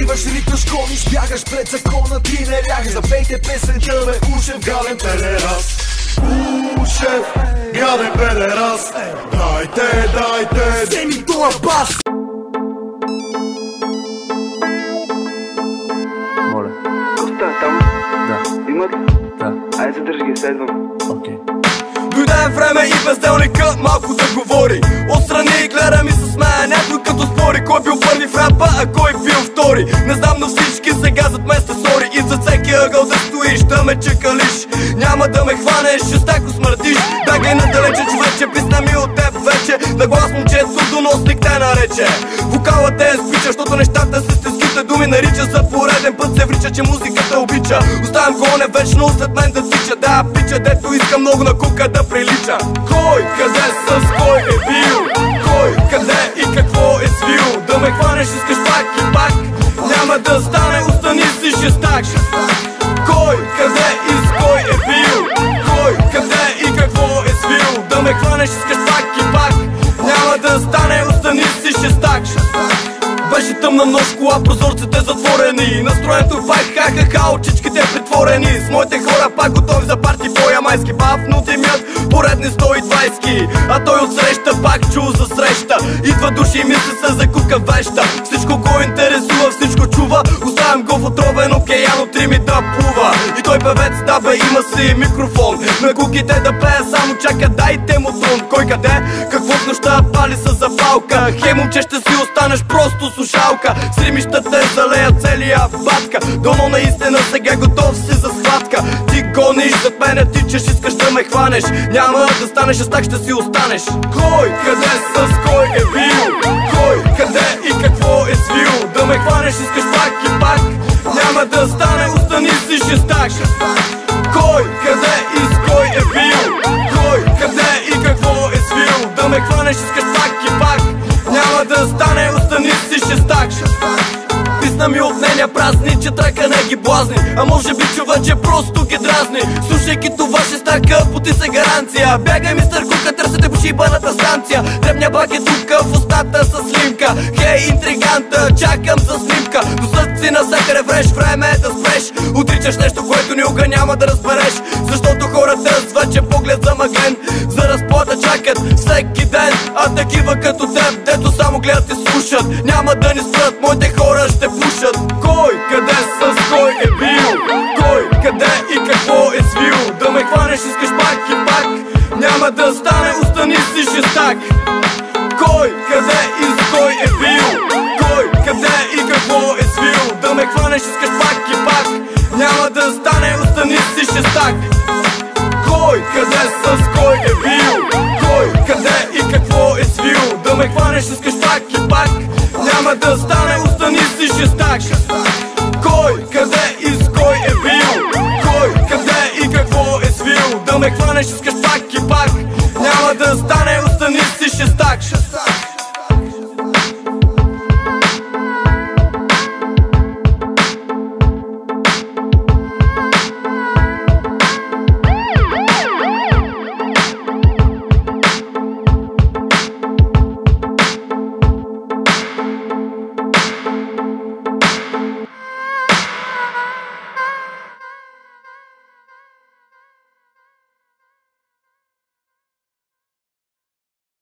Биваш, рикаш, гониш, бягаш пред закона, ти не лягаш. Запейте песента, бе, Ушев, гаден педерас. Ушев, гаден педерас. Дайте, вземи тоя бас. Моля. Коста, там? Да. Има ли? Да. Айде задържи ги, следвам. Окей. Дойде време и безделникът малко да говори. Отстрани гледа ми с мен някой като спори. Кой бил първи в рапа, а кой бил втори. Не знам, но всички сега зад мен сте сори. И за всеки ъгъл да стоиш, да ме чекалиш. Няма да ме хванеш, ще тако смърдиш. Бягай надалече, човече, писна ми от теб вече. На глас момчето, доносник те нарече. Вокалът е спича, защото нещата с теските думи нарича. За пореден път се врича, че музиката обича. Оставям го не вечно след мен да тича. Да, пича, дето иска много на кука да прилича. Кой, къде с кой е бил? Кой, къде и какво е свил? Да ме хванеш, искаш пак и пак. Няма да стане, остани си шестак. Кой, къде и с кой е бил? Кой, къде и какво е свил? Да ме хванеш, искаш пак и пак. Няма да стане, остани си шестак. Беше тъмна нощ, кола, прозорците затворени. Настроението файт, ха-ха-ха, очичките притворени. С моите хора пак готови за парти по-ямайски. Бавнутимият поредни 120. А той отсреща пак чул за среща. Идва души и мисли се закутка веща. Всичко го интересува, всичко чува. Оставям го в отровен океан от рими да плува. И той певец, да бе, има си микрофон. На куките да пее, само чака, дайте му тон. Кой къде, какво в нощта пали с запалка. Хей, момче, ще си останеш просто слушалка. С римища те залея целия батка. Доно наистина сега готов си за схватка. Ти гониш зад мене, тичаш, искаш да ме хванеш. Няма да станеш, а так ще си останеш. Кой, къде с кой е бил? Кой, къде и какво е свил? Да ме хванеш, искаш пак и пак. Няма да стане, остани си шестак. Кой, къде и с кой е бил? Кой, къде и какво е свил? Да ме хванеш, искаш пак и пак. Няма да стане, остани си шестак. Писна ми от нейния празни, че трака не ги блазни. А може би човече просто ги дразни. Слушайки това шестака, поти се гаранция. Бягай, мистер Кука, търсите по шибаната станция. Дребня бак е тука, в устата с снимка. Хей, интриганта, чакам за снимка. Носът си насякъде вреш, време е да спреш. Отричаш нещо, което никога няма да разбереш. Защото хората с вече поглед замъглен за разплата чакат всеки ден. А такива като теб, дето само гледат и слушат, няма да ни спрат, моите хора ще пушат. Кой, къде с кой е бил? Кой, къде и какво е свил? Да ме хванеш, искаш пак и пак. Няма да стане, остани си шестак. Кой, къде и с кой е бил? Кой, къде и какво е свил? Да ме хванеш, искаш пак и пак. Няма да стане, остани си шестак. Кой, къде с кой е бил? Кой, къде и какво е свил? Да ме хванеш, искаш пак и пак. Няма да стане, остани си шестак. Кой, къде и с кой е бил? Кой, къде и какво е свил? Да ме хванеш, искаш пак и пак. Няма да стане, остани си шестак.